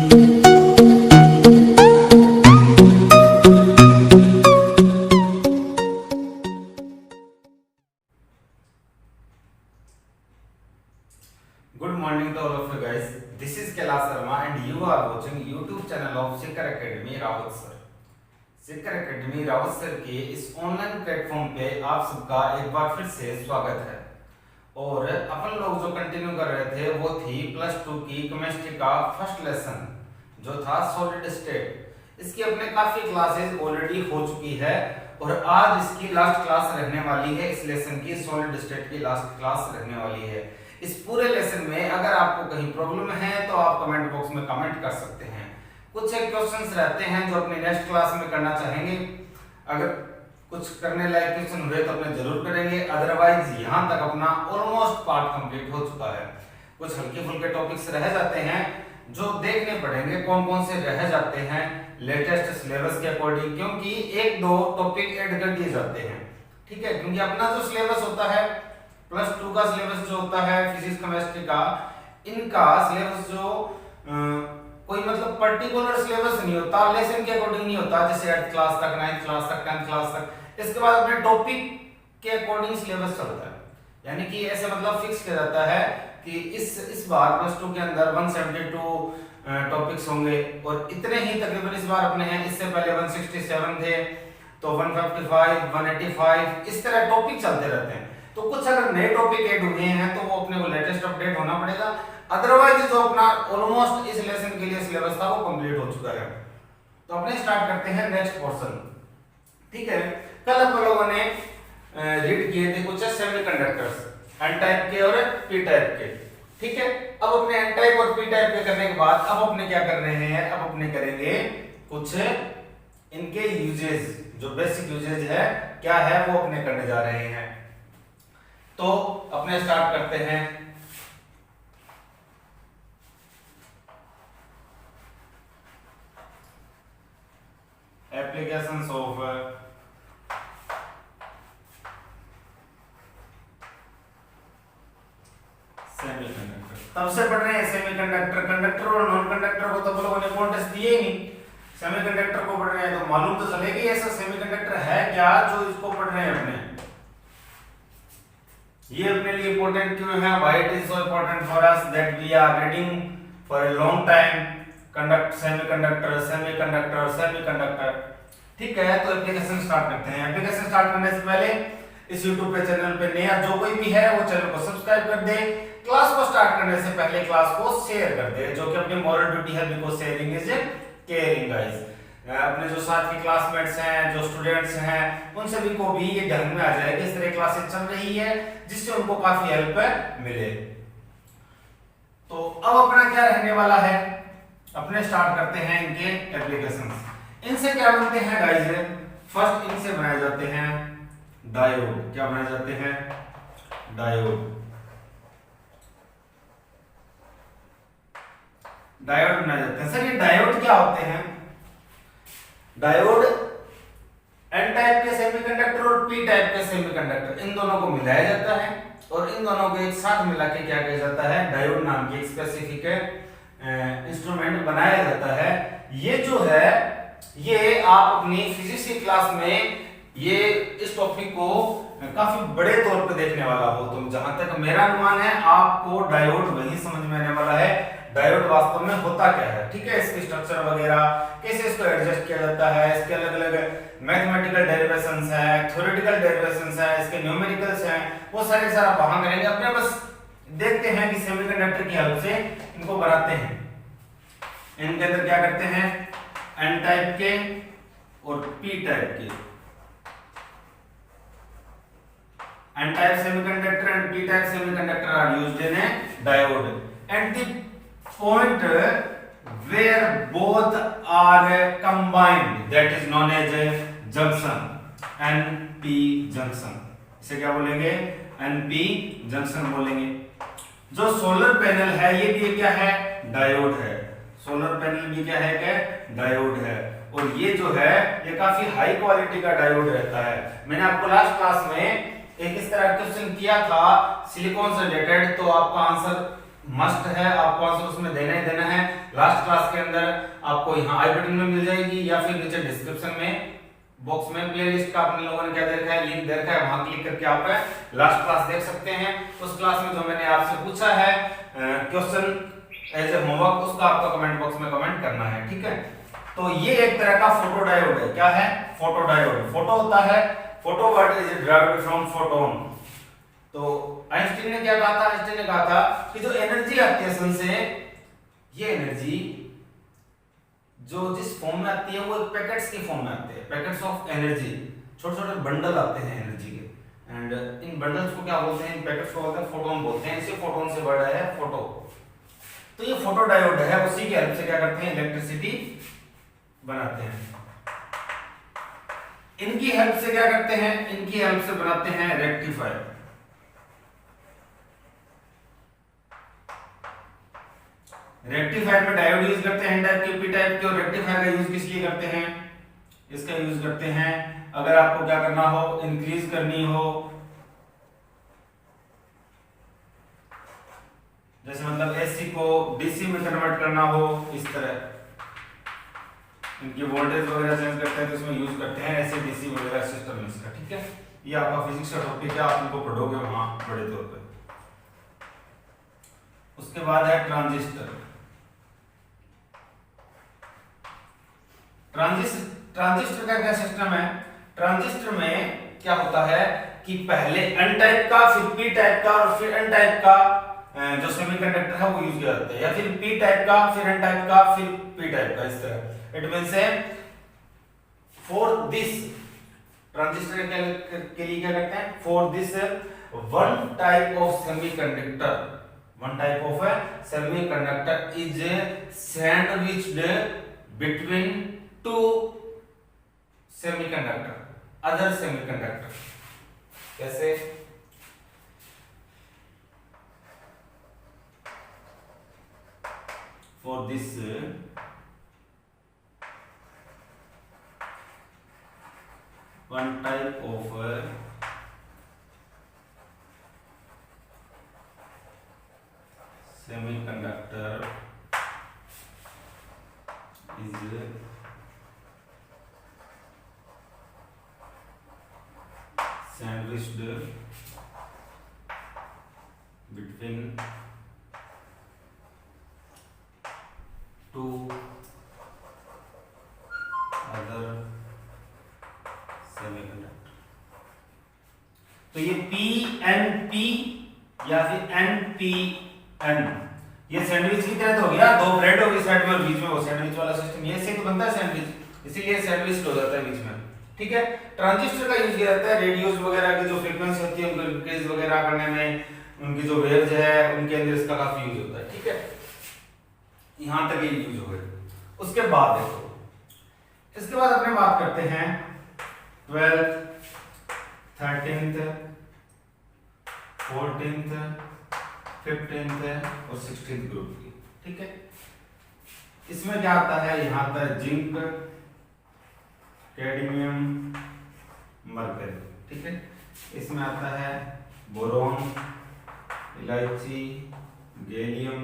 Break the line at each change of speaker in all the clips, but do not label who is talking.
Good morning to all of you guys. This is Kailash Sharma and you are watching YouTube channel of Shikhar Academy Rawat Sir. Shikhar academy Rawat sir के इस online platform पे आप सबका एक बार फिर से स्वागत है। और अपन लोग जो कंटिन्यू कर रहे थे वो थी +2 की केमिस्ट्री का फर्स्ट लेसन जो था सॉलिड स्टेट। इसकी अपने काफी क्लासेस ऑलरेडी हो चुकी है और आज इसकी लास्ट क्लास रहने वाली है। इस लेसन की सॉलिड स्टेट की लास्ट क्लास रहने वाली है। इस पूरे लेसन में अगर आपको कहीं प्रॉब्लम है तो आप कमेंट बॉक्स में कमेंट कर सकते हैं। कुछ एक क्वेश्चंस रहते हैं जो अपने नेक्स्ट क्लास में करना चाहेंगे। अगर कुछ करने लायक क्वेश्चन हुए तो अपने जरूर करेंगे, अदरवाइज यहाँ तक अपना ऑलमोस्ट पार्ट कंप्लीट हो चुका है। कुछ हल्के फुल्के टॉपिक्स रह जाते हैं जो देखने पड़ेंगे कौन कौन से रह जाते हैं लेटेस्ट सिलेबस के अकॉर्डिंग, क्योंकि एक दो टॉपिक ऐड कर दिए जाते हैं। ठीक है, क्योंकि अपना जो सिलेबस होता है +2 का सिलेबस जो होता है फिजिक्स केमिस्ट्री का, इनका सिलेबस जो कोई मतलब पर्टिकुलर सिलेबस नहीं होता, लेसन के अकॉर्डिंग नहीं होता, जैसे 8th क्लास तक, 9th क्लास तक, 10th क्लास तक। इसके बाद अपने टॉपिक के अकॉर्डिंग सिलेबस चलता है, यानी कि ऐसे मतलब फिक्स किया जाता है कि इस बार +2 के अंदर 172 टॉपिक्स होंगे और इतने ही तकरीबन इस बार अपने हैं। इससे पहले 167 थे तो 155, 185 इस तरह टॉपिक चलते रहते हैं। तो कुछ अगर नए टॉपिक ऐड हुए हैं तो वो अपने को लेटेस्ट अपडेट होना पड़ेगा, अदरवाइज जो अपना ऑलमोस्ट इस लेसन के लिए सिलेबस था वो कंप्लीट हो चुका है। तो अपने स्टार्ट करते हैं नेक्स्ट पोर्शन। ठीक है, कल हम लोगों ने रीड किए थे कुछ सेमीकंडक्टर्स, एन टाइप के और पी टाइप के। ठीक है, अब अपने एन टाइप और पी टाइप के करने के बाद अब अपने क्या कर रहे हैं, अब अपने करेंगे कुछ इनके यूजेज, जो बेसिक यूजेज है क्या है वो अपने करने जा रहे हैं। तो अपने स्टार्ट करते हैं। Applications of semiconductor. तब से पढ़ रहे हैं सेमीकंडक्टर, कंडक्टर और नॉन कंडक्टर को तो हम लोगों ने इंपॉर्टेंस दिए ही नहीं। सेमीकंडक्टर को पढ़ रहे हैं तो मालूम तो चलेगी ऐसा सेमीकंडक्टर है क्या जो इसको पढ़ रहे हैं अपने। ये अपने लिए इंपॉर्टेंट क्यों है? Why it is so important for us that we are reading for a long time semiconductor semiconductor semiconductor. ठीक है, तो एप्लीकेशन स्टार्ट करते हैं। एप्लीकेशन स्टार्ट करने से पहले इस YouTube पे चैनल पे नया जो कोई भी है वो चैनल को सब्सक्राइब कर दे। क्लास को स्टार्ट करने से पहले क्लास को शेयर कर दे, जो कि अपनी मॉरल ड्यूटी है, because sharing is caring guys. अपने जो साथ के क्लासमेट्स हैं, जो स्टूडेंट्स हैं, उन सभी को भी ये ध्यान में आ जाए कि इस तरह क्लासेस चल रही है जिससे उनको काफी हेल्प मिले। तो अब अपना क्या रहने वाला है, अपने स्टार्ट करते हैं इनके एप्लीकेशंस। इनसे क्या बनते हैं गाइस? फर्स्ट इनसे बनाए जाते हैं डायोड। क्या बनाए जाते हैं? डायोड। डायोड बनाए जाते हैं। सर ये डायोड क्या होते हैं? डायोड एन टाइप के सेमीकंडक्टर और पी टाइप के सेमीकंडक्टर, इन दोनों को मिलाया जाता है और इन दोनों को एक साथ मिला के क्या किया जाता है? डायोड नाम की एक स्पेसिफिक इंस्ट्रूमेंट बनाया जाता है। ये जो है ये आप अपनी फिजिक्स की क्लास में ये इस टॉपिक को काफी बड़े तौर पे देखने वाला हो। तो जहां तक मेरा अनुमान है आपको डायोड वही समझ में आने वाला है, डायोड वास्तव में होता क्या है। ठीक है, इसकी स्ट्रक्चर वगैरह कैसे इसको एडजस्ट किया जाता है, इसके अलग अलग मैथमेटिकल डेरिवेशंस है, थ्योरेटिकल डेरिवेशंस है, इसके न्यूमेरिकल्स हैं, वो सारे सारा वहां करेंगे। अपने बस देखते हैं कि सेमीकंडक्टर की हेल्प से इनको बनाते हैं। इनके अंदर क्या करते हैं? एन टाइप के और पी टाइप के। N type semiconductor and P type semiconductor are used in a diode at the point where both are combined, that is known as junction, NP junction। इसे क्या बोलेंगे? NP junction बोलेंगे। जो solar panel है ये भी क्या है? डायोड है। सोलर पैनल भी क्या है? क्या डायोड है। और ये जो है ये काफी हाई क्वालिटी का डायोड रहता है। मैंने आपको लास्ट क्लास में एक इस तरह क्वेश्चन किया था सिलिकॉन से रिलेटेड, तो आपका आंसर मस्ट है, आपको आंसर उसमें देना ही देना है। लास्ट क्लास के अंदर आपको यहाँ आई बटन में मिल जाएगी या फिर नीचे डिस्क्रिप्शन में बॉक्स में प्लेलिस्ट का अपने लोगों ने क्या दे रखा है, लिंक दे रखा है, वहां क्लिक करके आप लास्ट क्लास देख सकते हैं। उस क्लास में जो मैंने आपसे पूछा है क्वेश्चन एज ए होमवर्क, उसका आपको कमेंट बॉक्स में कमेंट करना है, ठीक है। तो ये एक तरह का फोटो डायोड है। क्या है? Photo diode. फोटो होता है, photo word is derived from photon. तो आइंस्टीन ने क्या कहा था? आइंस्टीन ने कहा था कि जो एनर्जी आती है सन से, ये एनर्जी जो जिस फॉर्म में आती है वो पैकेट्स के फॉर्म में आते हैं, पैकेट्स ऑफ एनर्जी, छोटे छोटे बंडल आते हैं एनर्जी के। एंड इन बंडल्स को क्या बोलते हैं? इन पैकेट्स को बोलते हैं फोटोन बोलते हैं। इसे फोटोन से वर्ड है फोटो। तो ये फोटो डायोड है, उसी की हेल्प से क्या करते हैं? इलेक्ट्रिसिटी बनाते हैं। इनकी हेल्प से क्या करते हैं? इनकी हेल्प से बनाते हैं रेक्टिफायर। रेक्टिफायर में डायोड यूज करते हैं एन टाइप के, पी टाइप के। और रेक्टिफायर का यूज किस लिए करते हैं? इसका यूज करते हैं अगर आपको क्या करना हो, इंक्रीज करनी हो, जैसे मतलब एसी को डीसी में कन्वर्ट करना हो, इस तरह इनकी वोल्टेज वगैरह चेंज करते हैं तो इसमें यूज करते हैं ऐसे डीसी वगैरह सिस्टम इसका, ठीक है। ये आपका फिजिक्स का टॉपिक है, आप इनको पढ़ोगे वहां बड़े तौर पे। उसके बाद है ट्रांजिस्टर। ट्रांजिस्टर का क्या सिस्टम है? ट्रांजिस्टर में क्या होता है कि पहले एन टाइप का, फिर पी टाइप का और फिर एन टाइप का जो सेमीकंडक्टर है वो यूज किया जाता है, या फिर पी टाइप का, फिर एन टाइप का, फिर पी टाइप का, इस तरह। It means for this transistor के लिए क्या करते हैं? For this one type of semiconductor, one type of semiconductor is sandwiched between two semiconductor, other semiconductor. कैसे? for this one type of semiconductor is sandwiched between two other semiconductor। तो ये PNP या फिर NPN, ये sandwich की तरह तो हो गया, दो ब्रेड होगी साइड में और बीच में वो सैंडविच वाला सिस्टम। ये से तो बनता है सैंडविच, इसीलिए सैंडविच हो जाता है बीच में, ठीक है। ट्रांजिस्टर का यूज किया जाता है रेडियोस वगैरह की जो फ्रीक्वेंसी होती है उनको इंक्रीज वगैरह करने में, उनकी जो वेव्स है उनके अंदर इसका काफी यूज होता है, ठीक है। यहां तक ये यूज हो गए। उसके बाद देखो, इसके बाद अपने बात करते हैं 12th 13th 14th 15th और 16th ग्रुप की, ठीक है। इसमें क्या आता है? यहां आता है जिंक, कैडमियम, मरकरी, ठीक है। इसमें आता है बोरॉन, इलायची, गैलियम,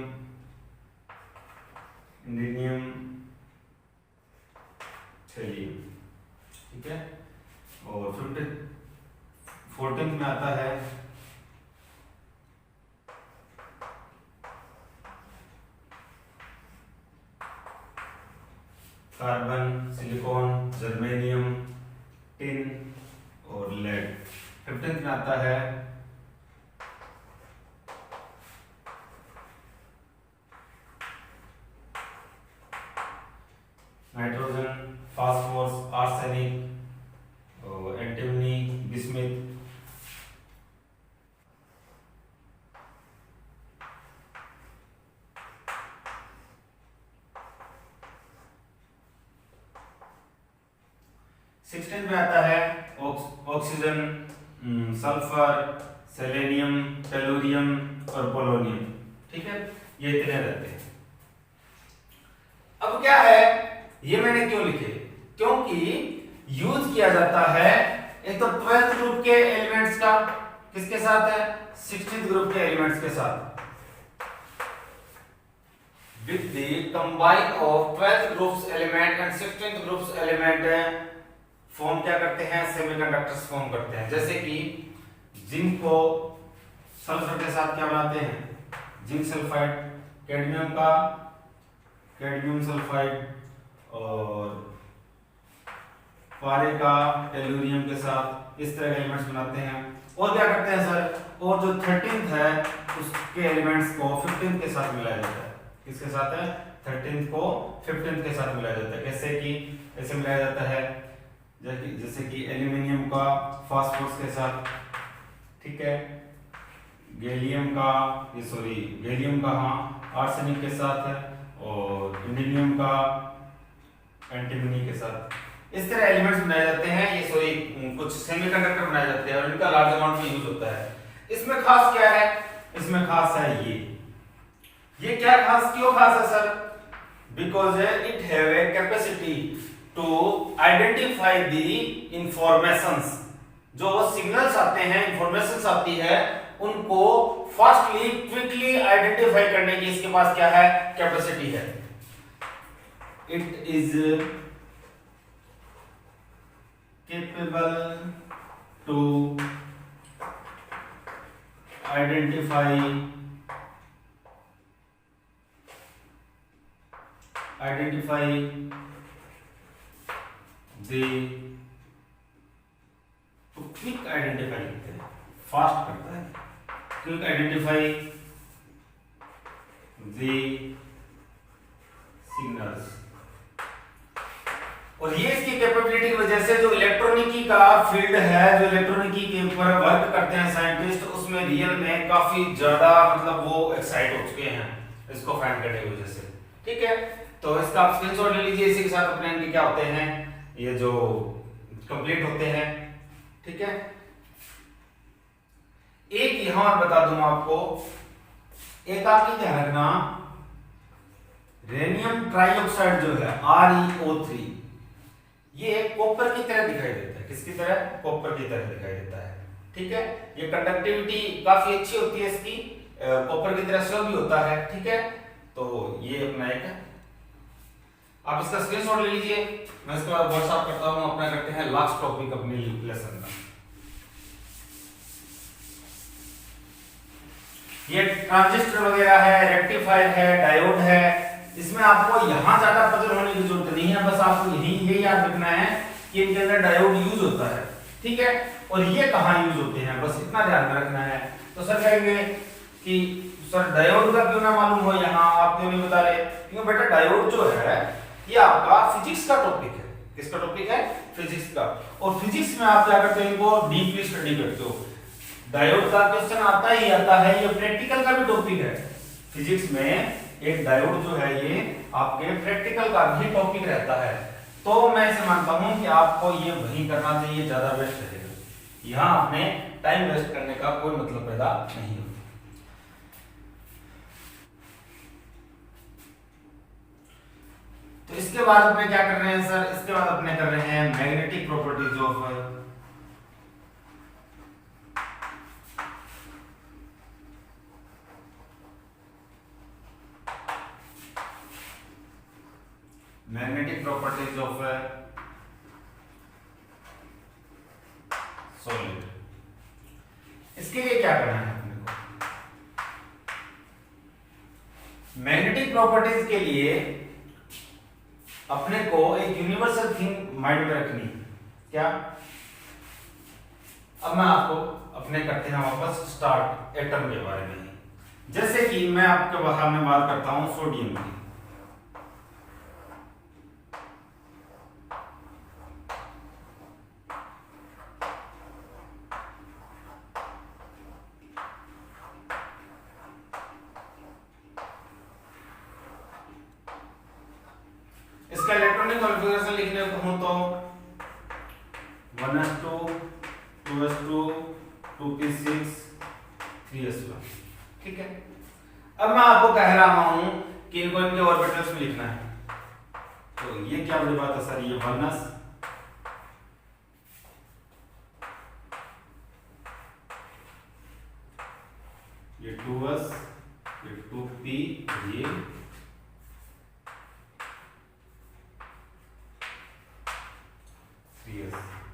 इंडिनियम, थैलियम, ठीक है। और 14th में आता है कार्बन, सिलिकॉन, जर्मेनियम, टिन और लेड। 15th में आता है नाइट्रोजन, फास्फोरस, आर्सेनिक और एंटीमनी, बिस्मिथ। सिक्सटीन में आता है ऑक्सीजन, सल्फर, सेलेनियम, टेलुरियम और पोलोनियम, ठीक है। ये इतने रहते हैं। अब क्या है, ये मैंने क्यों लिखे? क्योंकि यूज किया जाता है एक तो 12th ग्रुप के एलिमेंट्स का, किसके साथ है? 16th ग्रुप के एलिमेंट्स के साथ। with the combine of 12th groups element and 16th groups element form क्या करते हैं, सेमीकंडक्टर्स फॉर्म करते हैं। जैसे कि जिंक को सल्फर के साथ क्या बनाते हैं, जिंक सल्फाइड, कैडमियम का कैडमियम सल्फाइड, और पारे का टेलुरियम के साथ, इस तरह के एलिमेंट्स बनाते हैं। और क्या करते हैं सर, और जो 13th है उसके एलिमेंट्स को 15th के साथ मिलाया जाता है। किसके साथ है, 13th को 15th के साथ मिलाया जाता है। कैसे कि ऐसे मिलाया जाता है जैसे कि एल्यूमिनियम का फास्फोरस के साथ, ठीक है, गैलियम का हाँ आर्सेनिक के साथ है, और इंडिनियम का एंटीमनी के साथ। इस तरह एलिमेंट्स बनाए जाते हैं, ये कुछ सेमीकंडक्टर बनाए जाते हैं और इनका लार्ज अमाउंट में यूज होता है। इसमें खास क्या है, इसमें खास है ये क्या खास, क्यों खास है sir, because it have a capacity to identify the informations, जो सिग्नल्स आते हैं, इंफॉर्मेशंस आती है, उनको फास्टली क्विकली आइडेंटिफाई करने की इसके पास क्या है, कैपेसिटी है। It is capable to identify the quick identify करते हैं, फास्ट करता है, क्विक आइडेंटिफाई the signals। और ये इसकी कैपेबिलिटी की वजह से जो इलेक्ट्रॉनिकी का फील्ड है, जो इलेक्ट्रॉनिकी के ऊपर वर्क करते हैं साइंटिस्ट, उसमें रियल में काफी ज्यादा मतलब वो एक्साइट हो चुके हैं इसको फाइंड करने की वजह से, ठीक है। तो इसका आप स्क्रीनशॉट ले लीजिए, इसी के साथ अपने इनके क्या होते हैं, ये जो कंप्लीट होते हैं, ठीक है। एक यहां और बता दूं आपको, एक आपकी ध्यान रखना, रेनियम ट्राइऑक्साइड जो है ReO3, ये कॉपर की तरह दिखाई देता है। किसकी तरह, कॉपर की तरह दिखाई देता है, ठीक है। ये कंडक्टिविटी काफी अच्छी होती है इसकी, कॉपर की तरह स्लो भी होता है, ठीक है। तो ये अपना एक, आप इसका स्क्रीनशॉट ले लीजिए, मैं इसके बाद व्हाट्सएप करता हूं, अपना करते हैं लास्ट टॉपिक अपने लेसन का। ये ट्रांजिस्टर वगैरह है, रेक्टिफायर है, डायोड है, इसमें आपको यहां ज्यादा पजल होने की जरूरत नहीं है, बस आपको यही याद रखना है कि इनके अंदर डायोड यूज होता है, ठीक है। और ये कहां यूज होते हैं, बस इतना ध्यान में रखना है। तो सर कहेंगे कि सर डायोड का क्यों ना मालूम हो, यहां आप क्यों नहीं बता रहे, क्योंकि बेटा डायोड जो है ये आपका फिजिक्स का टॉपिक है। किसका टॉपिक है, फिजिक्स का। और फिजिक्स में आप क्या करते हो, इनको डीपली स्टडी करते हो। डायोड का क्वेश्चन आता ही आता है, ये प्रैक्टिकल का भी टॉपिक है। फिजिक्स में एक डायोड जो है ये आपके प्रैक्टिकल का भी टॉपिक रहता है। तो मैं इसे मानता हूं कि आपको ये वही करना चाहिए, ज्यादा बेस्ट रहेगा। यहां आपने टाइम वेस्ट करने का कोई मतलब पैदा नहीं होता। तो इसके बाद अपने क्या कर रहे हैं सर, इसके बाद अपने कर रहे हैं मैग्नेटिक प्रॉपर्टीज ऑफ सॉलिड। इसके लिए क्या करना है अपने को, मैग्नेटिक प्रॉपर्टीज के लिए अपने को एक यूनिवर्सल थिंग माइंड में रखनी है। क्या, अब मैं आपको अपने करते हैं वापस स्टार्ट एटम के बारे में। जैसे कि मैं आपके बाहर में बात करता हूं सोडियम की, इसका इलेक्ट्रॉनिक कॉन्फ़िगरेशन लिखने को हूं तो 1s2 2s2 2p6 3s1, ठीक है। अब मैं आपको कह रहा हूं कि इनको इनके ऑर्बिटल्स में लिखना है। तो ये क्या बड़ी बात है सर, ये 1s, ये 2s, ये 2p, ये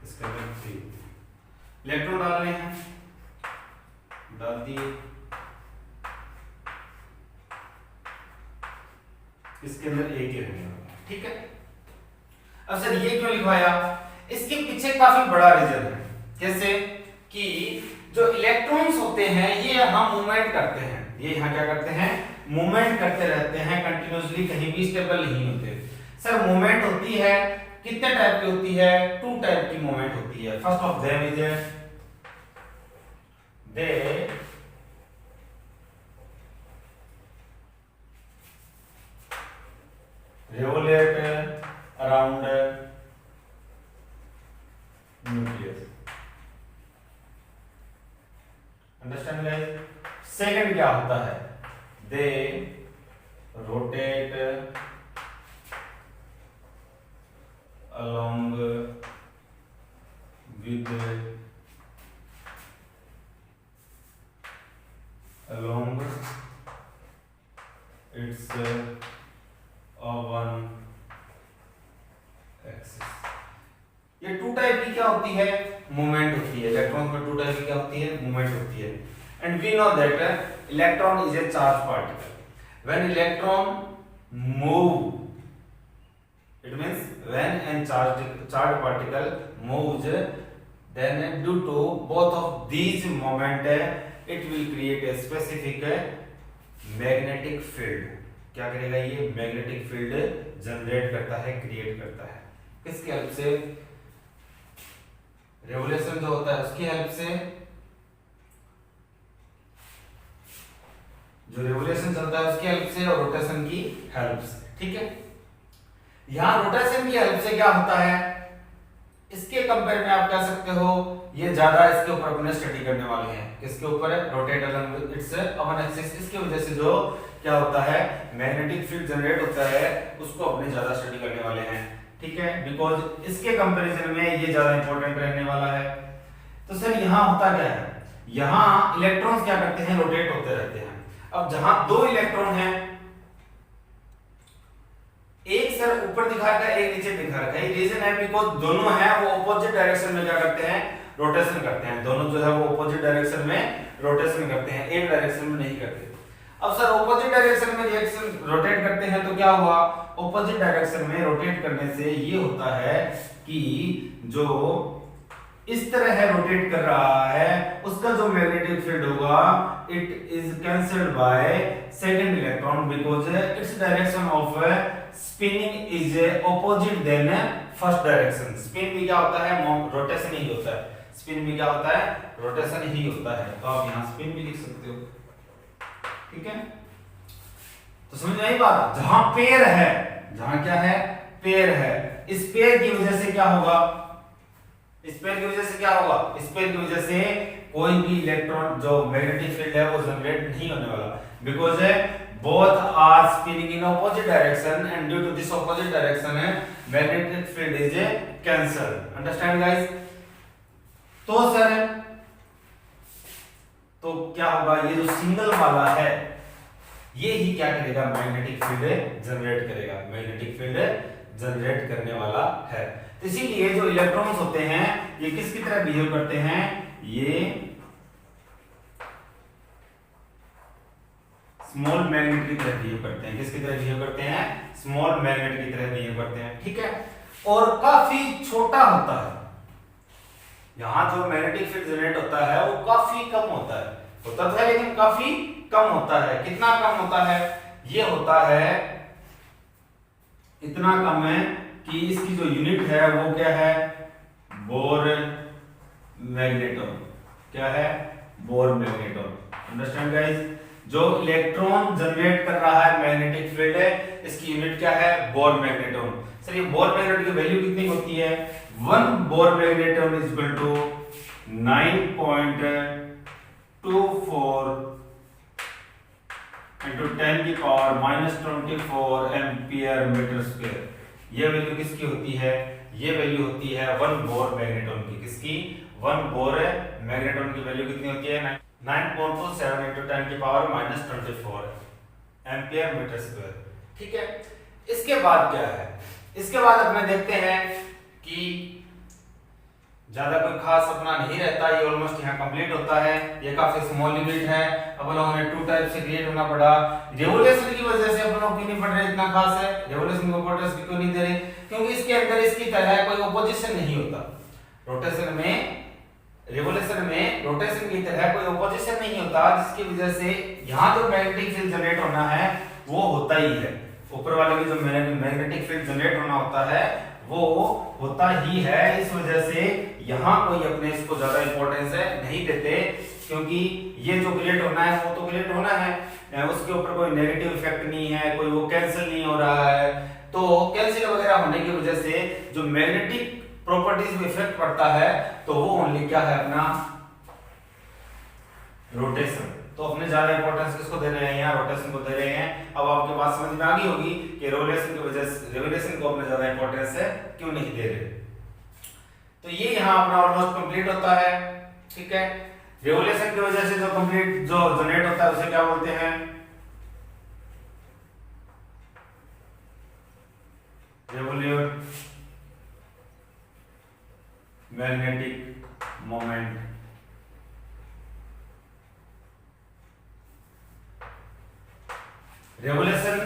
इसके अंदर 3 इलेक्ट्रॉन डालने हैं, डाल दिए। इसके अंदर एक ही रहने वाला, ठीक है। अब सर ये क्यों लिखवाया? इसके पीछे काफी बड़ा रीजन है। कैसे कि जो इलेक्ट्रॉन्स होते हैं ये यहाँ मूवमेंट करते हैं, ये यहाँ क्या करते हैं? मूवमेंट करते रहते हैं कंटिन्यूअसली, कहीं भी स्टेबल नहीं होते। सर मूवमेंट होती है, कितने टाइप की होती है? 2 टाइप की मूवमेंट होती है। First of them is they revolute around nucleus। Understand guys? Second क्या होता है? दे rotate along with along its one axis। ये 2 टाइप की क्या होती है? मूवमेंट होती है। इलेक्ट्रॉन में 2 टाइप की क्या होती है? मूवमेंट होती है। And we know that electron is a charge particle. When electron move, it means when a charged particle moves, then due to both of these moment it will create a specific magnetic field। क्या करेगा? ये magnetic field generate करता है, create करता है। किसकी help से? Revolution जो होता है उसकी हेल्प से। जो रेवोल्यूशन चलता है उसकी हेल्प से और रोटेशन की हेल्प से, ठीक है। यहां रोटेशन की हेल्प से क्या होता है? इसके कंपेयर में आप कह सकते हो ये ज्यादा इसके ऊपर अपने स्टडी करने वाले हैं। किसके ऊपर? Rotate along it's one axis. इसकी वजह से जो क्या होता है? मैग्नेटिक फील्ड जनरेट होता है, उसको अपने ज्यादा स्टडी करने वाले हैं, ठीक है। बिकॉज इसके कंपैरिजन में ये ज्यादा इंपॉर्टेंट रहने वाला है। तो सर यहां होता क्या है? यहां इलेक्ट्रॉन्स क्या करते हैं? रोटेट होते रहते हैं। अब जहां 2 इलेक्ट्रॉन हैं, एक सर ऊपर दिखा रखा है, एक नीचे दिखा रखा है। रीजन है बिकॉज दोनों हैं वो ऑपोजिट डायरेक्शन में क्या करते हैं? रोटेशन करते हैं। दोनों जो है वो ऑपोजिट डायरेक्शन में रोटेशन करते हैं, एक डायरेक्शन में नहीं करते। अब सर ऑपोजिट डायरेक्शन में रिएक्शन रोटेट करते हैं तो क्या हुआ? ऑपोजिट डायरेक्शन में रोटेट करने से ये होता है कि जो इस तरह है रोटेट कर रहा है उसका जो मैग्नेटिक फील्ड होगा it is cancelled by second electron because its direction of spinning is opposite then first direction. Spin भी क्या होता है? रोटेशन ही होता है। स्पिन भी क्या होता है? रोटेशन ही होता है। तो आप यहां स्पिन भी लिख सकते हो, ठीक है। तो समझ में आई बात? जहां पेयर है, जहां क्या है? पेयर है। इस पेयर की वजह से क्या होगा? इस पेयर की वजह से क्या होगा? इस पेयर की वजह से कोई भी इलेक्ट्रॉन जो मैग्नेटिक फील्ड है वो जनरेट नहीं होने वाला because both are spinning in opposite direction and due to this opposite direction magnetic field is cancelled। understand guys? तो सर तो क्या होगा? ये जो सिंगल वाला है ये ही क्या करेगा? मैग्नेटिक फील्ड जनरेट करेगा, मैग्नेटिक फील्ड जनरेट करने वाला है। तो इसीलिए जो इलेक्ट्रॉन्स होते हैं ये किसकी तरह बिहेव करते हैं? ये स्मॉल मैग्नेट की तरह बिहेव करते हैं। किसकी तरह बिहेव करते हैं? स्मॉल मैग्नेट की तरह बिहेव करते हैं, ठीक है। और काफी छोटा होता है। यहां जो मैग्नेटिक फील्ड जनरेट होता है वो काफी कम होता है, होता तो है लेकिन काफी कम होता है। कितना कम होता है? ये होता है इतना कम है कि इसकी जो यूनिट है वो क्या है? Bohr magneton. क्या है? Bohr magneton. Understand guys? जो इलेक्ट्रॉन जनरेट कर रहा है मैग्नेटिक फील्ड है इसकी यूनिट क्या है? Bohr magneton. सर ये बोर मैग्नेटॉन की वैल्यू कितनी होती है? 1 Bohr magneton is equal to 9.24 into 10 की पावर -24 एम्पियर मीटर स्क्वायर। ये वैल्यू किसकी होती है? ये वैल्यू होती है 1 बोर मैग्नेटॉन की। किसकी? 1 बोर मैग्नेटॉन की वैल्यू कितनी होती है? 9.27 into 10 की पावर -24 एम्पियर मीटर स्क्वायर, ठीक है। इसके बाद क्या है? इसके बाद अपने देखते हैं कि ज्यादा कोई खास अपना नहीं रहता, ये ऑलमोस्ट यहाँ कंप्लीट होता है। ये काफी स्मॉल यूनिट है। अब लोगों ने टू टाइप से क्रिएट होना पड़ा। रेवोल्यूशन की वजह से अपन लोग क्यों नहीं पढ़ रहे, इतना खास है रेवोल्यूशन को इंपॉर्टेंस क्यों नहीं दे रहे, क्योंकि इसके अंदर इसकी तरह कोई ऑपोजिशन नहीं होता। रोटेशन में, रेवोल्यूशन में रोटेशन की तरह कोई ऑपोजिशन नहीं होता, जिसकी वजह से यहाँ जो मैग्नेटिक फील्ड जनरेट होना है वो होता ही है। ऊपर वाले में जो मैग्नेटिक फील्ड जनरेट होना होता है वो होता ही है। इस वजह से यहाँ कोई अपने इसको ज्यादा इंपॉर्टेंस नहीं देते, क्योंकि ये जो क्रिएट होना है वो तो क्रिएट होना है, उसके ऊपर कोई नेगेटिव इफेक्ट नहीं है, कोई वो कैंसिल नहीं हो रहा है। तो कैंसिल वगैरह होने की वजह से जो मैग्नेटिक प्रॉपर्टीज में इफेक्ट पड़ता है तो वो ओनली क्या है अपना रोटेशन। तो अपने ज्यादा इंपॉर्टेंस किसको दे रहे हैं, यहाँ रोटेशन को दे रहे हैं। अब आपके पास समझ में आ गई होगी कि रेवोल्यूशन की वजह से रेवोल्यूशन को अपने ज्यादा इंपॉर्टेंस है क्यों नहीं दे रहे। तो ये यहाँ अपना ऑलमोस्ट कंप्लीट होता है, ठीक है। रेवोल्यूशन की वजह से जो कंप्लीट जो जनरेट होता है उसे क्या बोलते हैं, रेवोल्यूट मैग्नेटिक मोमेंट। रेवोल्यूशन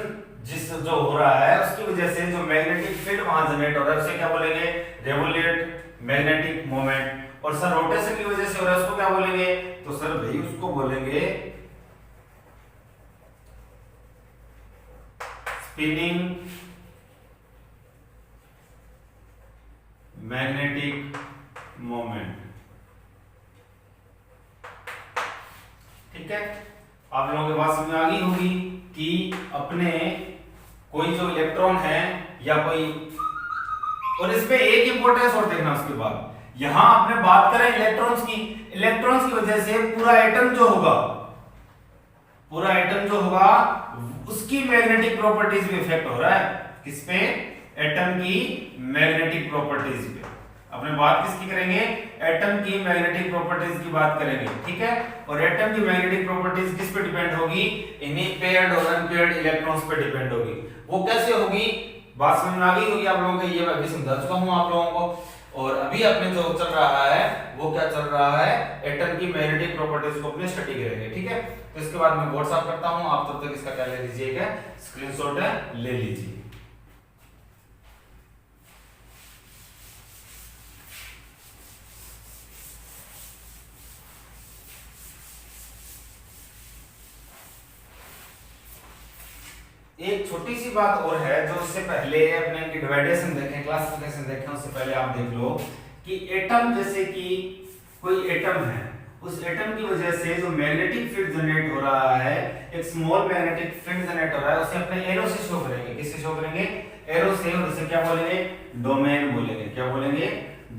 जिस जो हो रहा है उसकी वजह से जो मैग्नेटिक फील्ड वहां जनरेट हो रहा है उसे क्या बोलेंगे, रेवोल्यूट मैग्नेटिक मोमेंट। और सर रोटेशन की वजह से हो रहा है उसको क्या बोलेंगे, तो सर भाई उसको बोलेंगे स्पिनिंग मैग्नेटिक मोमेंट, ठीक है। आप लोगों के पास समझ आ गई होगी कि अपने कोई जो इलेक्ट्रॉन है या कोई, और इसमें एक इंपॉर्टेंस और देखना उसके बाद, यहां आपने बात करें इलेक्ट्रॉन्स की, इलेक्ट्रॉन्स की वजह से पूरा एटम जो होगा, पूरा एटम जो होगा उसकी मैग्नेटिक प्रॉपर्टीज में इफेक्ट हो रहा है। किस पे, एटम की मैग्नेटिक प्रॉपर्टीज पे। अपने बात किसकी करेंगे, एटम की मैग्नेटिक प्रॉपर्टीज की बात करेंगे, ठीक है। और एटम की मैग्नेटिक प्रॉपर्टीज किस पे डिपेंड होगी, इन्हीं पेयर्ड और अनपेयर्ड इलेक्ट्रॉन्स पे डिपेंड होगी। वो कैसे होगी, बात समझ में आ गई होगी आप लोगों को, ये मैं अभी समझा चुका हूं आप लोगों को। और अभी अपने जो चल रहा है वो क्या चल रहा है, एटम की मैग्नेटिक प्रॉपर्टीज को अपने स्टडी करेंगे, ठीक है। तो इसके बाद मैं बोर्ड साफ करता हूं, आप तब तक इसका क्या ले लीजिएगा, स्क्रीनशॉट ले लीजिए। एक छोटी सी बात और है जो उससे पहले अपने डिवाइडेशन देखें, क्लासिफिकेशन देखें, उससे पहले आप देख लो कि एटम, जैसे कि कोई एटम है, उस एटम की वजह से जो मैग्नेटिक फील्ड जनरेट हो रहा है, एक स्मॉल मैग्नेटिक फील्ड जनरेट हो रहा है, उसे अपने एरो से शो करेंगे। किससे शो करेंगे, एरो से। और उसे क्या बोलेंगे, डोमेन बोलेंगे। क्या बोलेंगे,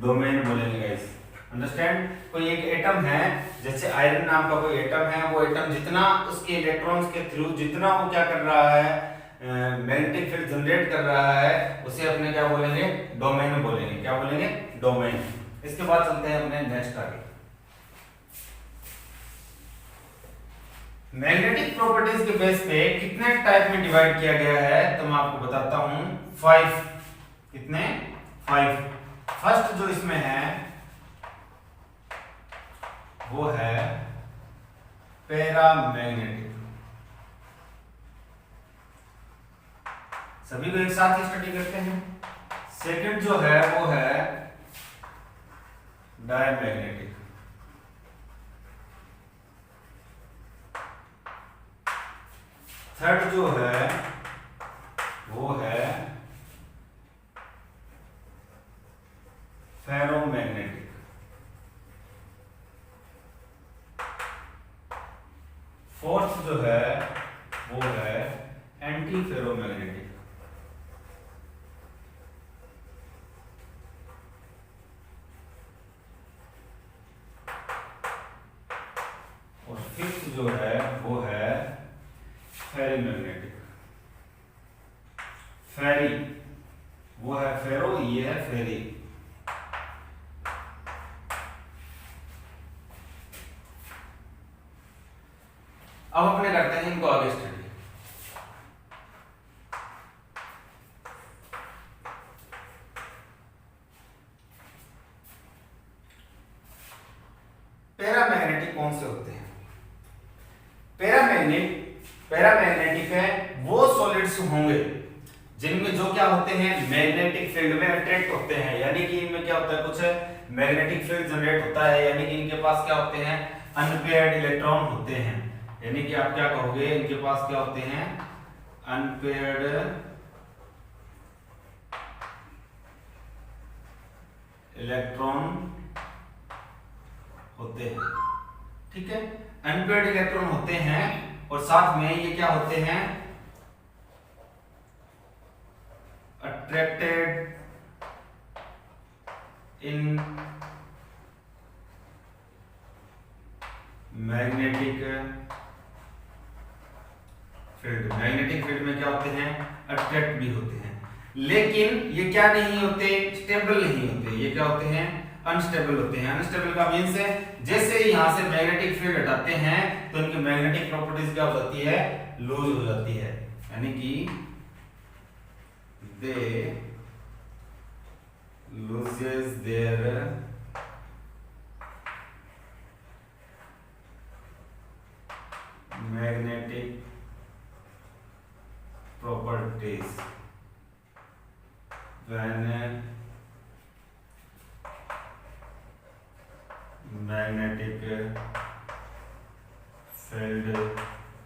डोमेन बोलेंगे गाइस, अंडरस्टैंड। कोई एक एटम है, जैसे आयरन नाम का कोई एटम है, वो एटम जितना उसके इलेक्ट्रॉन्स के थ्रू जितना वो क्या कर रहा है, मैग्नेटिक फील्ड जनरेट कर रहा है, उसे अपने क्या बोलेंगे, डोमेन बोलेंगे। क्या बोलेंगे, डोमेन। इसके बाद चलते हैं अपने नेक्स्ट आगे। मैग्नेटिक प्रॉपर्टीज के बेस पे कितने टाइप में डिवाइड किया गया है, तो मैं आपको बताता हूं 5। कितने, 5। फर्स्ट जो इसमें है वो है पैरामैग्नेटिक। सभी को एक साथ ही स्टडी करते हैं। सेकंड जो है वो है डायमैग्नेटिक। थर्ड जो है वो है फेरोमैग्नेटिक। फोर्थ जो है वो है एंटी फेरोमैग्नेटिक। और फिफ्थ जो है वो है फेरीमैग्नेटिक। फेरी वो है फेरो, ये है फेरी। अब अपने करते हैं इनको आगे स्टडी। कौन से होते हैं? पैरामैग्नेटिक है वो सॉलिड्स होंगे जिनमें जो क्या होते हैं, मैग्नेटिक फील्ड में अट्रैक्ट होते हैं, यानी कि इनमें क्या होता है, कुछ मैग्नेटिक फील्ड जनरेट होता है, यानी कि इनके पास क्या होते हैं, अनपेयर्ड इलेक्ट्रॉन होते हैं। यानी कि आप क्या कहोगे, इनके पास क्या होते हैं, अनपेयर्ड इलेक्ट्रॉन होते हैं। ठीक है, अनपेयर्ड इलेक्ट्रॉन होते हैं और साथ में ये क्या होते हैं, attracted in magnetic field. Magnetic field में क्या होते हैं, अट्रैक्ट भी होते हैं, लेकिन ये क्या नहीं होते, स्टेबल नहीं होते। ये क्या होते हैं, अनस्टेबल होते हैं। अनस्टेबल का मीन्स है जैसे ही यहां से मैग्नेटिक फील्ड हटाते हैं तो इनकी मैग्नेटिक प्रॉपर्टीज क्या हो जाती है, लूज हो जाती है, यानी कि दे loses their magnetic properties when magnetic field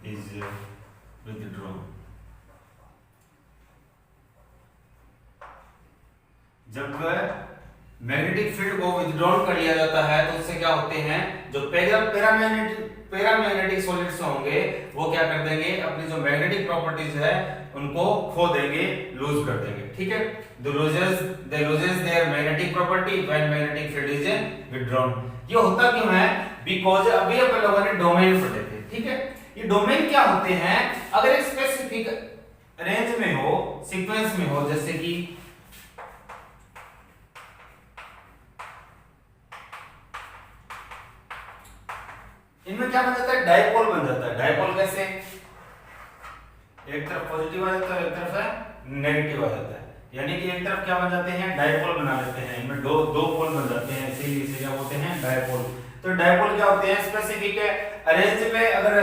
is withdrawn। जब मैग्नेटिक फील्ड को विथड्रॉन कर लिया जाता है तो उससे क्या होते हैं, जो पैरामैग्नेटिक सॉलिड्स होंगे वो क्या कर देंगे, अपनी जो मैग्नेटिक प्रॉपर्टीज है उनको खो देंगे, लूज कर देंगे। ठीक है, they loses their magnetic property when magnetic field is withdrawn। ये होता क्यों है, बिकॉज अभी अपन लोगों ने डोमेन पढ़े थे। ठीक है, ये डोमेन क्या होते हैं, अगर एक स्पेसिफिक रेंज में हो, सीक्वेंस में हो, जैसे कि इनमें क्या बन जाता है, डायपोल बन जाता है। डायपोल कैसे, एक तरफ पॉजिटिव आ जाता है, एक तरफ नेगेटिव आ जाता है, यानी कि एक तरफ क्या बन जाते हैं, डायपोल बना लेते हैं। इनमें दो पोल बन जाते हैं, इसीलिए इसे क्या बोलते हैं, डायपोल। तो डायपोल क्या होते हैं, स्पेसिफिक अरेंज में अगर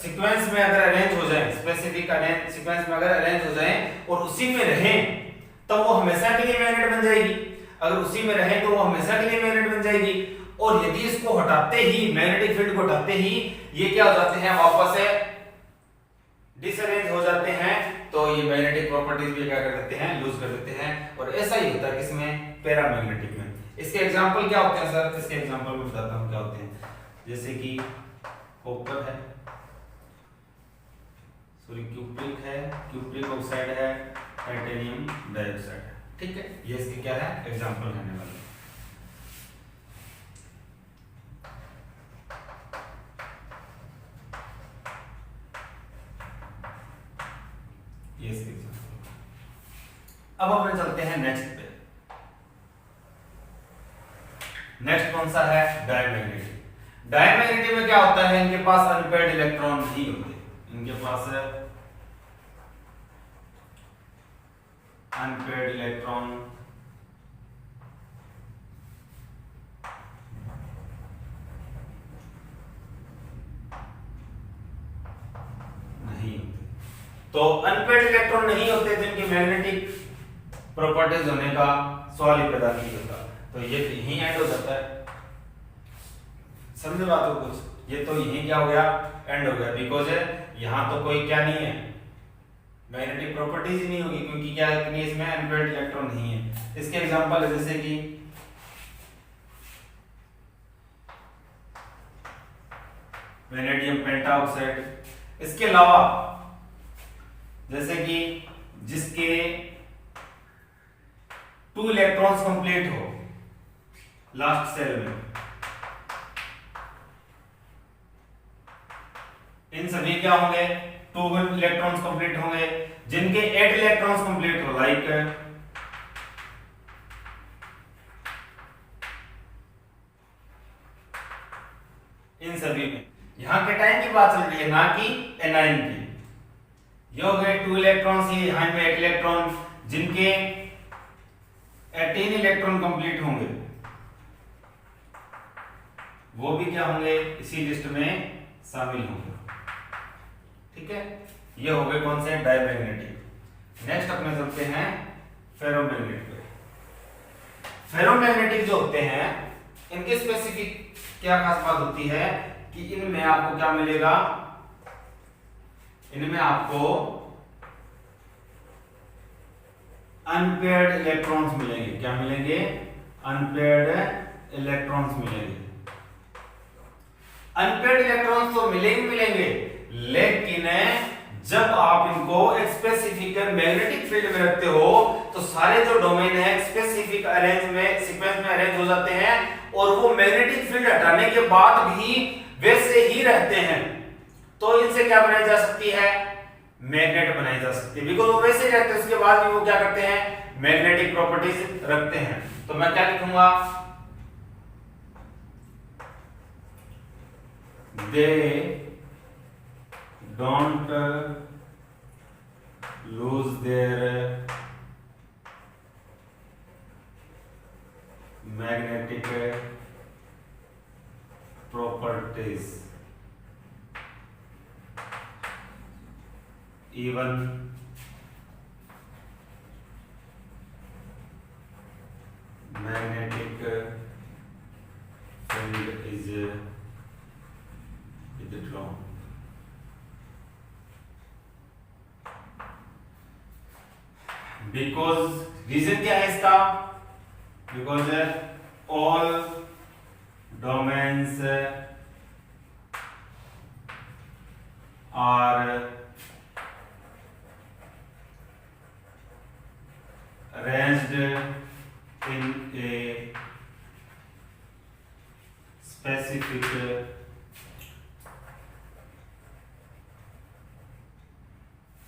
सीक्वेंस में अगर अरेंज हो जाए, स्पेसिफिक अरेंज सीक्वेंस में अगर अरेंज हो जाए और उसी में रहें तो वो हमेशा के लिए मैग्नेट बन जाएगी। अगर उसी में रहे तो वो हमेशा के लिए मैग्नेट बन जाएगी। और यदि इसको हटाते ही, मैग्नेटिक फील्ड को हटाते ही ये क्या हो जाते हैं, वापस से डिसअरेंज हो जाते हैं, तो ये मैग्नेटिक प्रॉपर्टीज भी क्या कर देते हैं, लूज कर देते हैं। और ऐसा ही होता है किसमें, पैरामैग्नेटिक में। इसके एग्जांपल क्या होते हैं सर, इसके एग्जांपल में बताता हूं क्या होते हैं। जैसे कि कॉपर है, सॉरी क्यूप्रिक है, क्यूप्रिक ऑक्साइड है, टाइटेनियम डाइऑक्साइड है। ठीक है, ये इसके क्या है, एग्जांपल रहने वाले। ये इसके एग्जांपल। अब अपन चलते हैं नेक्स्ट पे। नेक्स्ट कौन सा है, डायमैग्नेटिक। डायमैग्नेटिक में क्या होता है, इनके पास अनपेयर्ड इलेक्ट्रॉन नहीं होते, इनके पास अनपेयर्ड इलेक्ट्रॉन नहीं होते। तो अनपेयर्ड इलेक्ट्रॉन नहीं होते जिनकी मैग्नेटिक प्रॉपर्टीज होने का सवाल ही पैदा नहीं होता। तो ये यहीं एंड हो जाता है, समझे बात को कुछ, ये तो यहीं क्या हो गया, एंड हो गया, बिकॉज यहां तो कोई क्या नहीं है, मैग्नेटिक प्रॉपर्टीज ही नहीं होगी, क्योंकि क्या है कि इसमें अनपेयर्ड इलेक्ट्रॉन नहीं है। इसके एग्जांपल है जैसे कि वेनेडियम पेंटाऑक्साइड। इसके अलावा जैसे कि जिसके 2 इलेक्ट्रॉन्स कंप्लीट हो लास्ट सेल में, इन सभी क्या होंगे, 2 इलेक्ट्रॉन्स कंप्लीट होंगे। जिनके 8 इलेक्ट्रॉन्स कंप्लीट हो, लाइक इन सभी में, यहां कैटायन की बात चल रही है, ना कि एनायन की। ये हो गए 2 इलेक्ट्रॉन्स, ये यहां में 8 इलेक्ट्रॉन, जिनके 18 इलेक्ट्रॉन कंप्लीट होंगे वो भी क्या होंगे, इसी लिस्ट में शामिल होंगे। ठीक है, ये हो गए कौन से, डायमैग्नेटिक। नेक्स्ट अपने चलते हैं फेरोमैग्नेटिक पे। फेरोमैग्नेटिक जो होते हैं इनके स्पेसिफिक क्या खास बात होती है कि इनमें आपको क्या मिलेगा, इनमें आपको अनपेयर्ड इलेक्ट्रॉन्स मिलेंगे। क्या मिलेंगे, अनपेयर्ड इलेक्ट्रॉन्स मिलेंगे। अनपेयर्ड इलेक्ट्रॉन्स तो मिलेंगे, लेकिन जब आप इनको एक स्पेसिफिक मैग्नेटिक फील्ड में रखते हो तो सारे जो डोमेन है स्पेसिफिक अरेंज में, सीक्वेंस में अरेंज हो जाते हैं और वो मैग्नेटिक फील्ड हटाने के बाद भी वैसे ही रहते हैं। तो इनसे क्या बनाई जा सकती है, मैग्नेट बनाई जा सकती है, बिकॉज वो वैसे ही रहते हैं, उसके बाद भी वो क्या करते हैं, मैग्नेटिक प्रॉपर्टीज रखते हैं। तो मैं क्या लिखूंगा, they don't lose their magnetic properties even magnetic field is withdrawn. Because reason क्या है इसका, because all domains are arranged in a specific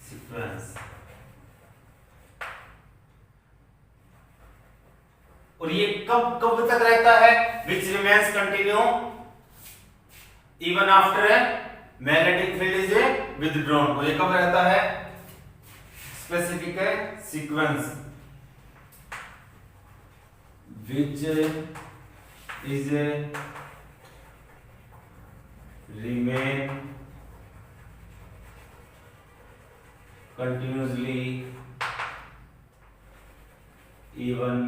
sequence। और ये कब कब तक रहता है, which remains continue even after magnetic field is withdrawn। और ये कब रहता है, specific sequence which is remain continuously even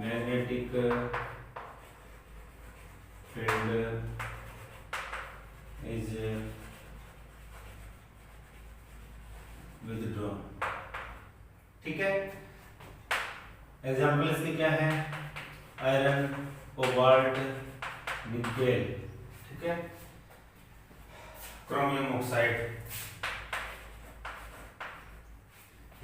magnetic field is withdrawn। ठीक है, एग्जाम्पल इसके क्या है, आयरन, कोबाल्ट, निकेल, ठीक है, क्रोमियम ऑक्साइड,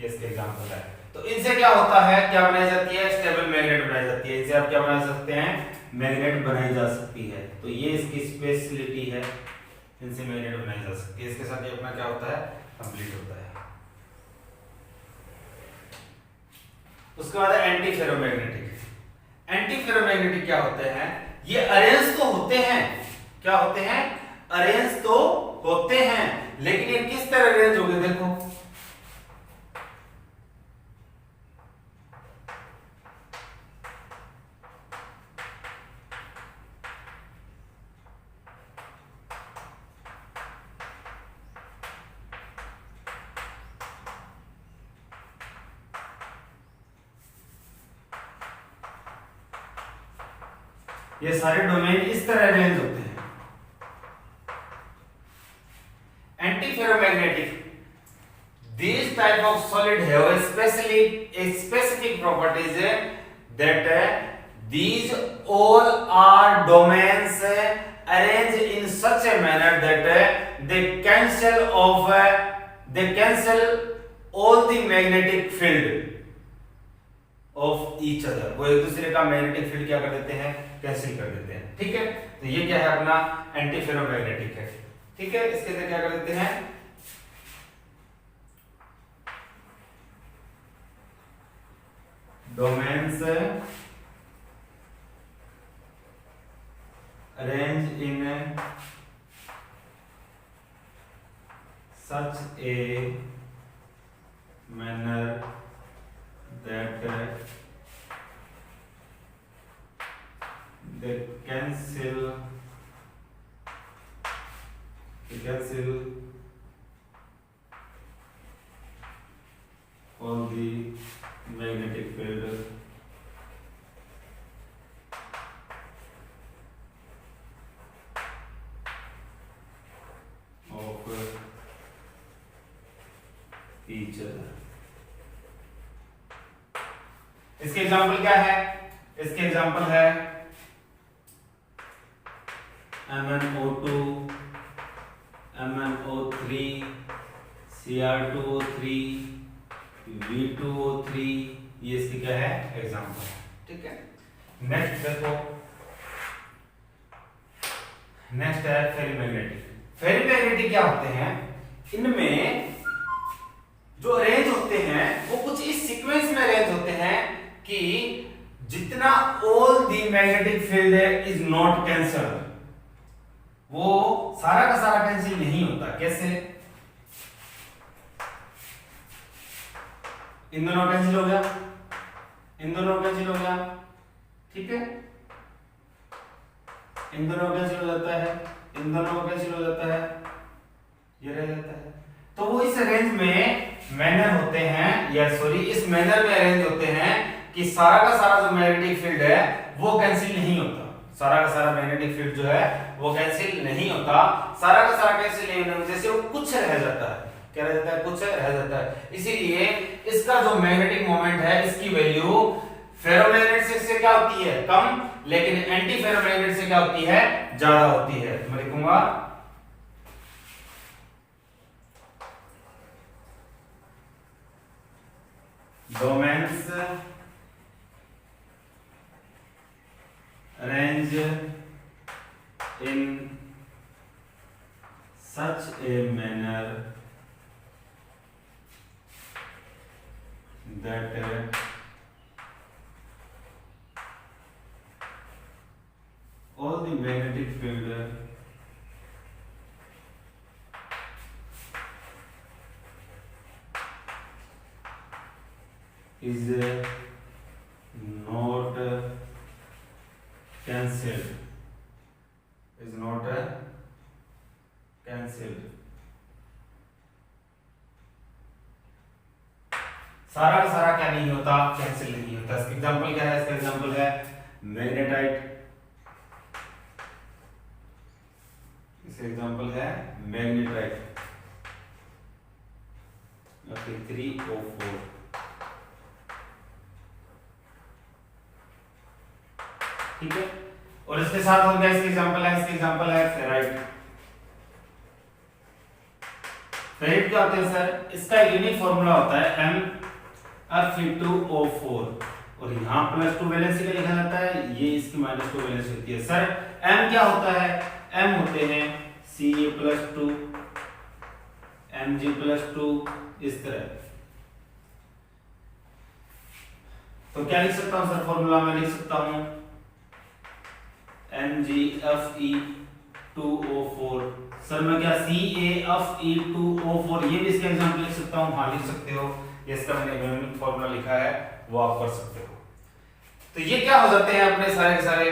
ये इसके एग्जाम्पल है। तो इनसे क्या होता है, क्या बनाई जाती है, स्टेबल मैग्नेट बनाई जाती है। इनसे आप क्या बना सकते हैं, मैग्नेट बनाई जा सकती है। तो ये इसकी स्पेशलिटी है, इनसे मैग्नेट बनाई जा सकती है। इसके साथ ये अपना क्या होता है, कंप्लीट होता है। उसके बाद एंटी फेरोमैग्नेटिक। एंटी फेरोमैग्नेटिक क्या होते हैं, ये अरेंज तो होते हैं, क्या होते हैं, अरेंज तो होते हैं, लेकिन ये किस तरह अरेंज हो गए, देखो ये सारे डोमेन इस तरह अरेंज होते हैं। Anti ferromagnetic, these type of solid have a specific properties that these all are domains arranged in such a manner that they cancel all the magnetic field of each other। वो एक दूसरे का magnetic field क्या कर देते हैं, cancel कर देते हैं। ठीक है, तो ये क्या है अपना एंटी फेरोमैग्नेटिक है। ठीक है, इसके अंदर क्या कर देते हैं, domains arrange in such a manner that all the magnetic field of each other। इसके एग्जांपल क्या है? इसके एग्जांपल है MnO2, MnO3, Cr2O3, V2O3, ये इसकी क्या है? एग्जांपल। ठीक है, नेक्स्ट देखो, नेक्स्ट है फेरीमैग्नेटिक। फेरीमैग्नेटिक क्या होते हैं? इनमें जो अरेंज होते हैं वो कुछ इस सीक्वेंस में अरेंज होते हैं कि जितना all the magnetic field is not cancelled, वो सारा का सारा कैंसिल नहीं होता। कैसे? इन दोनों कैंसिल हो गया, इन दोनों कैंसिल हो गया, ठीक है, इन दोनों कैंसिल हो जाता है, इन दोनों कैंसिल हो जाता है, ये रह जाता है। तो वो इस रेंज में मैनर होते हैं, या सॉरी इस मैनर में अरेंज होते हैं कि सारा का सारा जो मैग्नेटिक फील्ड है वो कैंसिल नहीं होता। सारा का सारा मैग्नेटिक फील्ड जो है वो कैंसिल नहीं होता। सारा का सारा कैंसिल नहीं होने की वजह से वो कुछ रह जाता है। क्या रह जाता है? कुछ रह जाता है। इसीलिए इसका जो मैग्नेटिक मोमेंट है इसकी वैल्यू फेरोमैग्नेट से क्या होती है? कम, लेकिन एंटी फेरोमैग्नेट से क्या होती है? ज्यादा होती है। तो मैं लिखूंगा domains arrange in such a manner that all the magnetic field is not cancelled, is not cancelled। सारा का सारा क्या नहीं होता? कैंसिल नहीं होता। इसका एग्जांपल क्या है? इसका एग्जांपल है मैग्नेटाइट। इसका एग्जांपल है मैग्नेटाइट। Okay, 3O4। ठीक है, और इसके साथ और क्या इसके एग्जांपल है? इसके एग्जांपल है फेराइट। फेराइट क्या होते हैं सर? इसका यूनिक फॉर्मूला होता है MnF2O4, और यहाँ +2 वैलेंसी का लिखा जाता है, ये इसकी -2 वैलेंसी होती है। सर M क्या होता है? M होते हैं Ca+2, Mg+2, इस तरह। तो क्या लिख सकता हूं सर? फॉर्मूला में लिख सकता हूं MgFe2O4। सर मैं क्या CaFe2O4 ये भी इसका एग्जांपल लिख सकता हूं? हाँ लिख सकते हो। ये इसका मैंने यूनिक फॉर्मूला लिखा है, वो आप कर सकते हो। तो ये क्या हो जाते हैं अपने सारे के सारे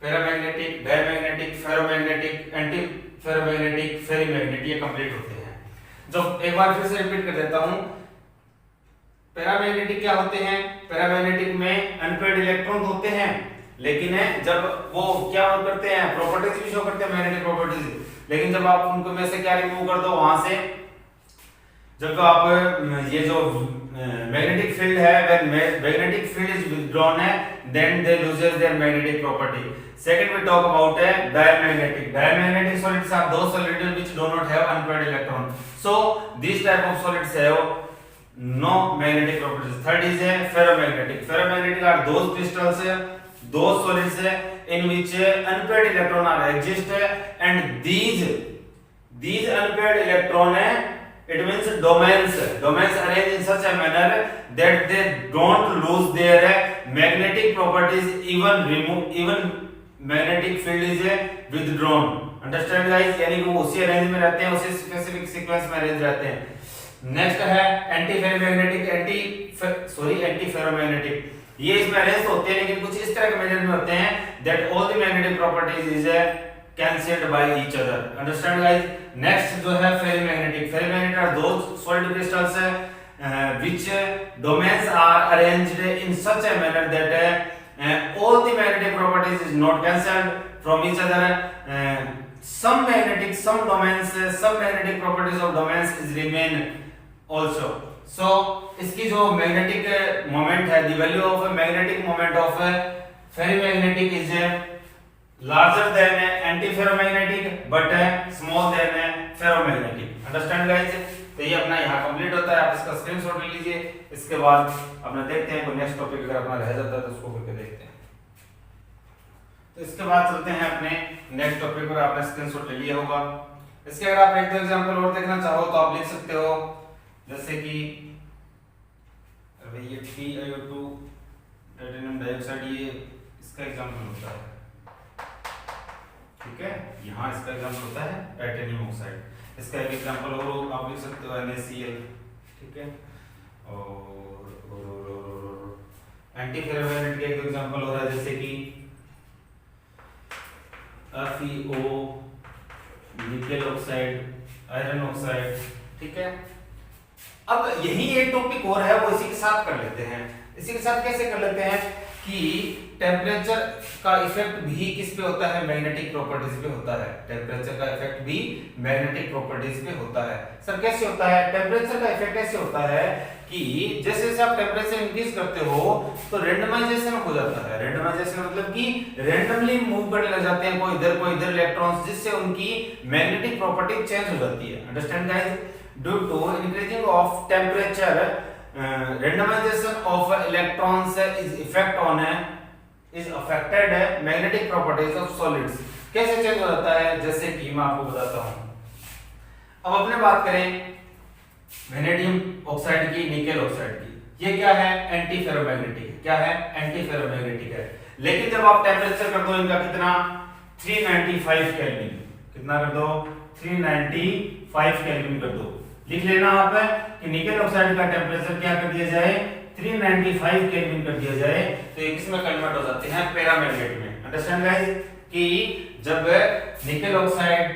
paramagnetic, diamagnetic, ferromagnetic, anti ferromagnetic, ferrimagnetic, ये कंप्लीट होते हैं। जब एक बार फिर से रिपीट कर देता हूं, पैरामैग्नेटिक क्या होते हैं? पैरामैग्नेटिक में अनपेयर्ड इलेक्ट्रॉन होते हैं, लेकिन जब वो क्या करते हैं? प्रॉपर्टीज भी शो करते हैं, मैग्नेटिक प्रॉपर्टीज। लेकिन जब आप उनको में से क्या रिमूव कर दो वहां से, जब आप ये जो मैग्नेटिक फील्ड है, when magnetic field is withdrawn है, then they loses their magnetic property. Second we talk about diamagnetic. Diamagnetic solids are those solids which do not have unpaired electron, so this type of solids have no magnetic properties. Third is a ferromagnetic. Ferromagnetic are those crystals, those solids in which unpaired electron are exist, and these unpaired electron, it means domains arranged in such a manner that they don't lose their magnetic properties even magnetic field is withdrawn. Understand guys? यानी कि वो उसी arrange में रहते हैं, उसी specific sequence में arrange रहते हैं। नेक्स्ट है एंटी फेरोमैग्नेटिक। ये इसमें अरेंज होते हैं, लेकिन कुछ इस तरह के मेथड में होते हैं that all the magnetic properties is cancelled by each other. Understand guys? Next जो है ferrimagnetic. Ferrimagnetic are those solid crystals which domains are arranged in such a manner that all the magnetic properties is not cancelled from each other. Some magnetic properties of domains is remain also. So इसकी जो magnetic moment है, the value of a magnetic moment of a ferromagnetic is larger than antiferromagnetic but small than ferromagnetic. Understand guys? तो ये अपना यहाँ complete होता है, आप इसका स्क्रीनशॉट ले लीजिए। इसके बाद अपना देखते हैं कोई नेक्स्ट टॉपिक अगर अपना रह जाता है तो उसको करके देखते हैं। तो इसके बाद चलते हैं अपने नेक्स्ट टॉपिक पर। आपने स्क्रीनशॉट ले लिया होगा। इसके अगर आप एक दो एग्जांपल और देखना चाहो तो आप लिख सकते हो, जैसे कि ये TiO2 टाइटेनियम डाइऑक्साइड, ये इसका एग्जांपल होता है, ठीक है। यहाँ इसका एग्जांपल होता है टाइटेनियम ऑक्साइड। इसका एक एग्जांपल और आप लिख सकते हो NaCl, ठीक है। और एंटीफेरोमैग्नेटिक के एक एग्जांपल हो रहा है, जैसे कि FeO, nickel oxide, iron oxide, ठीक है। अब यही एक टॉपिक और है, वो इसी के साथ कर लेते हैं। इसी के साथ कैसे कर लेते हैं कि टेम्परेचर का इफेक्ट भी किस पे होता है, मैग्नेटिक प्रॉपर्टीज पे होता है। टेम्परेचर का इफेक्ट भी मैग्नेटिक प्रॉपर्टीज पे होता है। सर कैसे होता है? टेम्परेचर का इफेक्ट ऐसे होता है कि जैसे जैसे आप टेम्परेचर इंक्रीज करते हो तो रेंडमाइजेशन हो जाता है। रेंडमाइजेशन मतलब कि रैंडमली मूव करने लग जाते हैं, कोई इधर इलेक्ट्रॉन्स, जिससे उनकी मैग्नेटिक प्रॉपर्टी चेंज हो जाती है। Understand guys? Due to increasing of temperature, randomization of electrons is affected magnetic properties of solids। कैसे चेंज हो जाता है? जैसे कि मैं आपको बताता हूं। अब अपने बात करें वेनेडियम ऑक्साइड की, निकेल ऑक्साइड की, ये क्या है? Anti ferromagnetic. क्या है? एंटी फेरोमैग्नेटिक है। लेकिन जब आप टेम्परेचर कर दो इनका कितना, 395 केल्विन, कितना कर दो? 395 केल्विन कर दो। लिख लेना आप कि निकेल ऑक्साइड का टेम्परेचर क्या कर दिया जाए? 395 केल्विन कर दिया जाए, तो ये किसमें कन्वर्ट हो जाते हैं? पैरामैग्नेट में। Understand guys? कि जब निकेल ऑक्साइड,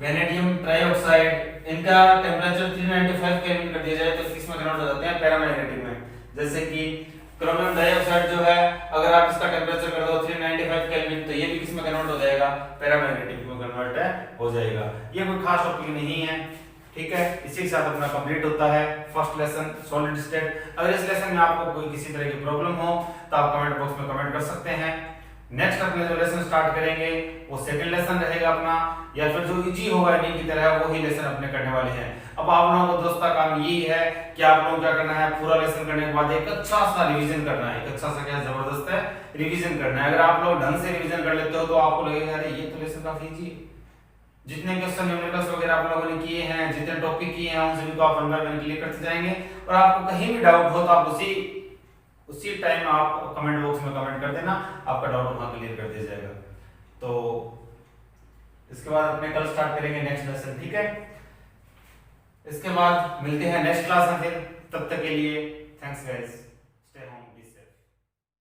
वेनेडियम ट्राइऑक्साइड, इनका टेम्परेचर 395 केल्विन कर दिया जाए तो किसमें कन्वर्ट हो जाते हैं? पैरामैग्नेटिक में। जैसे कि क्रोमियम डाइऑक्साइड जो है, अगर आप इसका टेम्परेचर कर दो 395 केल्विन तो ये भी किसमें कन्वर्ट हो जाएगा? पैरामैग्नेटिक में कन्वर्ट हो जाएगा। ये कोई खास टॉपिक नहीं है, ठीक है। इसी के साथ अपना कंप्लीट होता है फर्स्ट लेसन सॉलिड स्टेट। अगर इस लेसन में आपको कोई किसी तरह की प्रॉब्लम हो तो आप कमेंट बॉक्स में कमेंट कर सकते हैं। नेक्स्ट अपने जो लेसन स्टार्ट करेंगे वो सेकंड लेसन रहेगा अपना, या फिर जो इजी होगा इन्हीं की तरह वो ही लेसन अपने करने वाले हैं। अब आप लोगों को दोस्तों का काम यही है कि आप लोगों को क्या करना है, पूरा लेसन करने के बाद एक अच्छा सा रिवीजन करना है। एक अच्छा सा क्या जबरदस्त है रिवीजन करना है। अगर आप लोग ढंग से रिवीजन कर लेते हो तो आपको लगेगा अरे ये तो लेसन काफी इजी है। जितने क्वेश्चन न्यूमेरिकल्स वगैरह आप लोगों ने किए हैं, जितने टॉपिक किए हैं, उन सभी को आप वन बाय वन क्लियर करते जाएंगे। और आपको कहीं भी डाउट हो तो आप उसी टाइम आप कमेंट बॉक्स में कमेंट कर देना, आपका डाउट वहां क्लियर कर दिया जाएगा। तो इसके बाद अपने कल स्टार्ट करेंगे नेक्स्ट लेसन, ठीक है। इसके बाद मिलते हैं नेक्स्ट क्लास में फिर, तब तक के लिए थैंक्स गाइस।